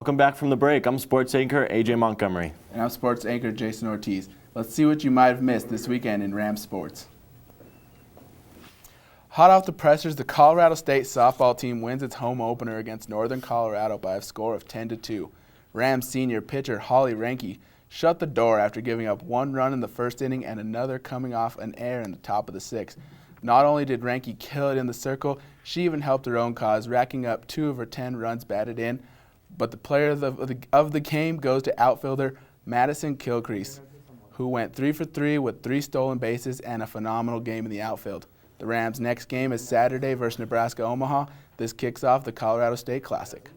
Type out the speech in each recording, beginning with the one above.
Welcome back from the break. I'm sports anchor AJ Montgomery. And I'm sports anchor Jason Ortiz. Let's see what you might have missed this weekend in Rams sports. Hot off the pressers, the Colorado State softball team wins its home opener against Northern Colorado by a score of 10-2. Rams senior pitcher Holly Ranke shut the door after giving up one run in the first inning and another coming off an error in the top of the sixth. Not only did Ranke kill it in the circle, she even helped her own cause, racking up 2 of her 10 runs batted in. But the player of the game goes to outfielder Madison Kilcrease, who went 3 for 3 with 3 stolen bases and a phenomenal game in the outfield. The Rams' next game is Saturday versus Nebraska-Omaha. This kicks off the Colorado State Classic.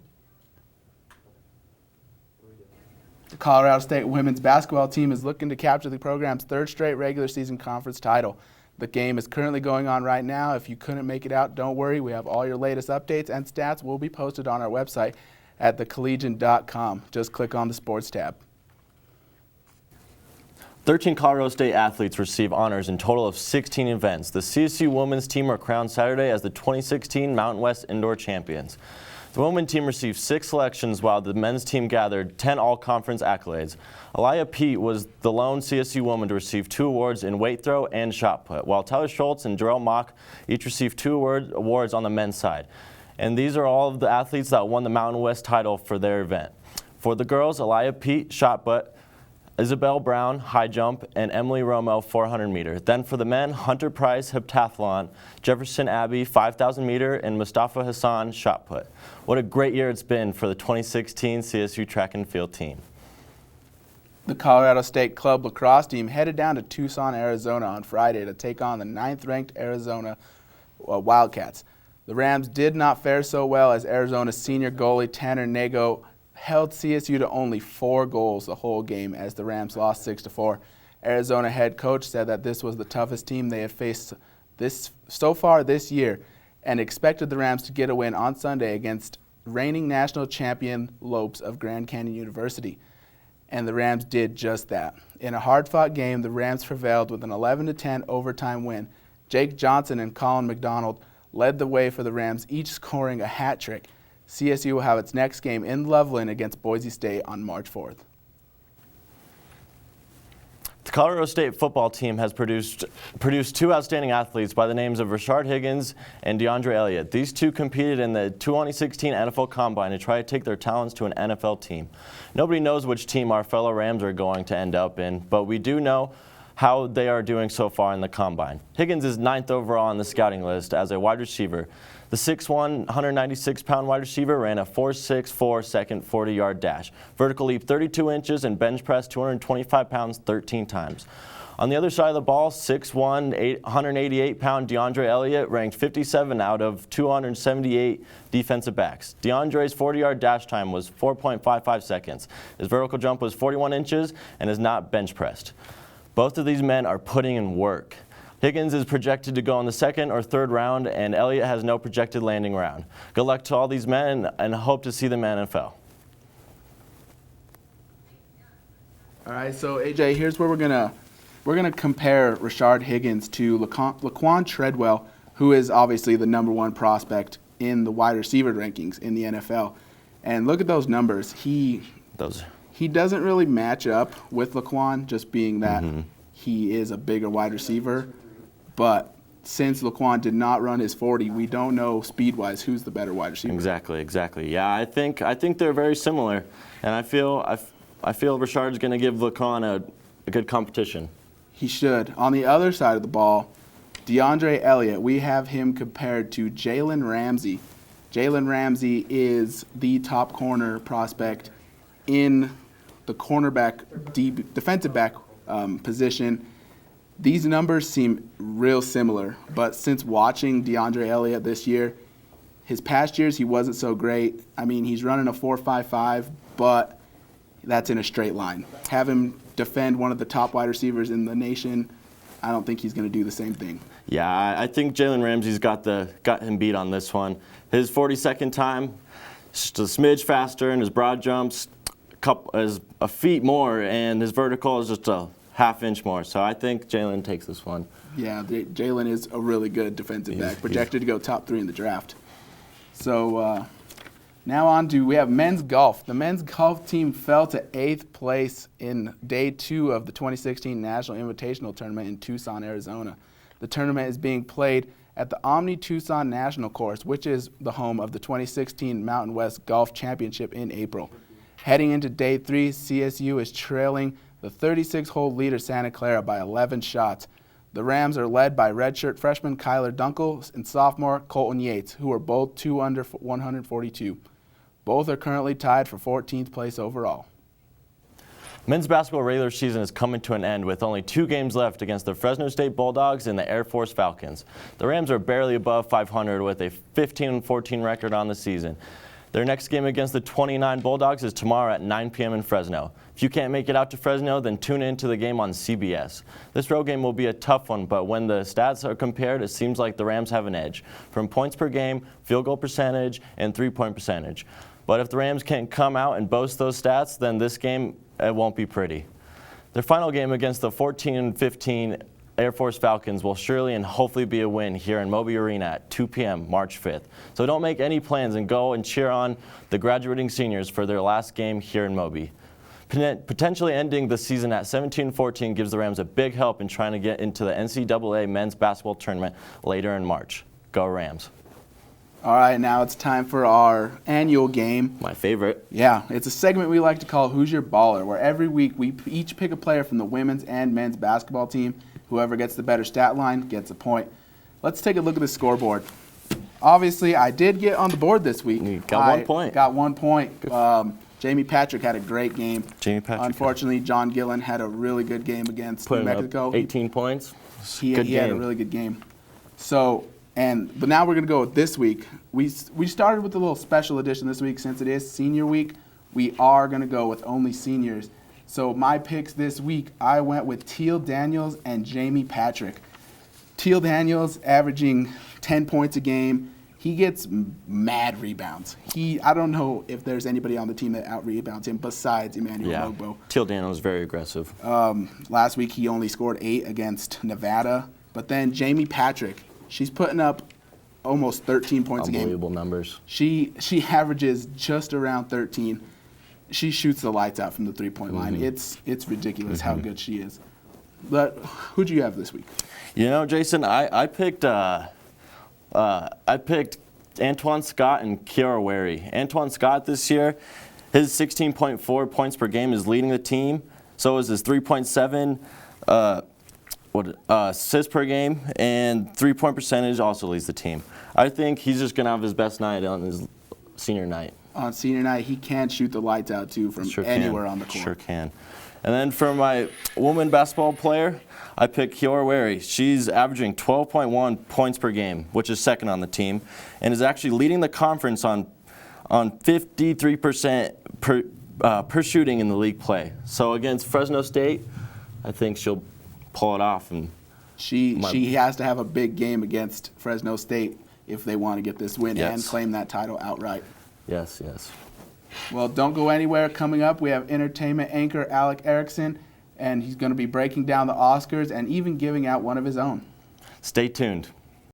The Colorado State women's basketball team is looking to capture the program's 3rd straight regular season conference title. The game is currently going on right now. If you couldn't make it out, don't worry. We have all your latest updates and stats will be posted on our website at thecollegian.com. Just click on the sports tab. 13 Colorado State athletes receive honors in total of 16 events. The CSU women's team are crowned Saturday as the 2016 Mountain West Indoor Champions. The women's team received 6 selections while the men's team gathered 10 all-conference accolades. Aliyah Pete was the lone CSU woman to receive 2 awards in weight throw and shot put, while Tyler Schultz and Jarrell Mock each received 2 awards on the men's side. And these are all of the athletes that won the Mountain West title for their event. For the girls, Aliyah Pete, shot put, Isabel Brown, high jump, and Emily Romo, 400 meter. Then for the men, Hunter Price, heptathlon, Jefferson Abbey, 5,000 meter, and Mustafa Hassan, shot put. What a great year it's been for the 2016 CSU track and field team. The Colorado State Club lacrosse team headed down to Tucson, Arizona on Friday to take on the 9th-ranked Arizona Wildcats. The Rams did not fare so well as Arizona's senior goalie Tanner Nago held CSU to only 4 goals the whole game as the Rams lost 6-4. Arizona head coach said that this was the toughest team they had faced so far this year and expected the Rams to get a win on Sunday against reigning national champion Lopes of Grand Canyon University. And the Rams did just that. In a hard-fought game, the Rams prevailed with an 11-10 overtime win. Jake Johnson and Colin McDonald led the way for the Rams, each scoring a hat trick. CSU will have its next game in Loveland against Boise State on March 4th. The Colorado State football team has produced 2 outstanding athletes by the names of Rashard Higgins and DeAndre Elliott. These 2 competed in the 2016 NFL Combine to try to take their talents to an NFL team. Nobody knows which team our fellow Rams are going to end up in, but we do know how they are doing so far in the Combine. Higgins is 9th overall on the scouting list as a wide receiver. The 6'1", 196-pound wide receiver ran a 4.64 second 40-yard dash, vertical leap 32 inches, and bench press 225 pounds 13 times. On the other side of the ball, 6'1", 188-pound DeAndre Elliott ranked 57 out of 278 defensive backs. DeAndre's 40-yard dash time was 4.55 seconds. His vertical jump was 41 inches and is not bench pressed. Both of these men are putting in work. Higgins is projected to go in the 2nd or 3rd round, and Elliott has no projected landing round. Good luck to all these men, and hope to see them in NFL. All right, so AJ, here's where we're gonna compare Rashard Higgins to Laquan Treadwell, who is obviously the #1 prospect in the wide receiver rankings in the NFL. And look at those numbers. He doesn't really match up with Laquan, just being that he is a bigger wide receiver. But since Laquan did not run his 40, we don't know speed-wise who's the better wide receiver. Exactly. Yeah, I think they're very similar, and I feel Rashard's going to give Laquan a good competition. He should. On the other side of the ball, DeAndre Elliott, we have him compared to Jalen Ramsey. Jalen Ramsey is the top corner prospect in the cornerback, defensive back position. These numbers seem real similar, but since watching DeAndre Elliott this year, his past years he wasn't so great. I mean, he's running a 4.55, but that's in a straight line. Have him defend one of the top wide receivers in the nation, I don't think he's going to do the same thing. Yeah, I think Jalen Ramsey's got him beat on this one. His 42nd time, just a smidge faster, and his broad jumps is a feet more, and his vertical is just a half-inch more. So I think Jalen takes this one. Yeah, Jalen is a really good defensive back, projected to go top 3 in the draft. So Now on to, we have men's golf. The men's golf team fell to 8th place in day 2 of the 2016 National Invitational Tournament in Tucson, Arizona. The tournament is being played at the Omni Tucson National Course, which is the home of the 2016 Mountain West Golf Championship in April. Heading into day 3, CSU is trailing the 36-hole leader Santa Clara by 11 shots. The Rams are led by redshirt freshman Kyler Dunkel and sophomore Colton Yates, who are both 2 under 142. Both are currently tied for 14th place overall. Men's basketball regular season is coming to an end with only 2 games left against the Fresno State Bulldogs and the Air Force Falcons. The Rams are barely above 500 with a 15-14 record on the season. Their next game against the 29 Bulldogs is tomorrow at 9 p.m. in Fresno. If you can't make it out to Fresno, then tune in to the game on CBS. This road game will be a tough one, but when the stats are compared, it seems like the Rams have an edge from points per game, field goal percentage, and three-point percentage. But if the Rams can't come out and boast those stats, then this game, it won't be pretty. Their final game against the 14-15 Air Force Falcons will surely and hopefully be a win here in Moby Arena at 2 p.m. March 5th. So don't make any plans and go and cheer on the graduating seniors for their last game here in Moby. Potentially ending the season at 17-14 gives the Rams a big help in trying to get into the NCAA men's basketball tournament later in March. Go Rams. All right, now it's time for our annual game. My favorite. Yeah, it's a segment we like to call Who's Your Baller, where every week we each pick a player from the women's and men's basketball team. Whoever gets the better stat line gets a point. Let's take a look at the scoreboard. Obviously, I did get on the board this week. You got 1 point. Got 1 point. Jamie Patrick had a great game. Jamie Patrick. Unfortunately, John Gillen had a really good game against New Mexico. Up 18 points. He had a really good game. But now we're going to go with this week. We started with a little special edition this week since it is senior week. We are going to go with only seniors. So my picks this week, I went with Teal Daniels and Jamie Patrick. Teal Daniels averaging 10 points a game. He gets mad rebounds. I don't know if there's anybody on the team that out-rebounds him besides Emmanuel Ogbo. Teal Daniels is very aggressive. Last week he only scored 8 against Nevada. But then Jamie Patrick, she's putting up almost 13 points a game. Unbelievable numbers. She averages just around 13. She shoots the lights out from the three-point line. It's ridiculous how good she is. But who'd you have this week? You know, Jason, I picked Antoine Scott and Kiara Wary. Antoine Scott this year, his 16.4 points per game is leading the team. So is his 3.7 assists per game, and three-point percentage also leads the team. I think he's just going to have his best night on his senior night. On senior night, he can shoot the lights out, too, from anywhere on the court. Sure can. And then for my woman basketball player, I picked Kiara Wary. She's averaging 12.1 points per game, which is second on the team, and is actually leading the conference on 53% per shooting in the league play. So against Fresno State, I think she'll pull it off. And she has to have a big game against Fresno State if they want to get this win and claim that title outright. Yes, yes. Well, don't go anywhere. Coming up, we have entertainment anchor Alec Erickson, and he's going to be breaking down the Oscars and even giving out one of his own. Stay tuned.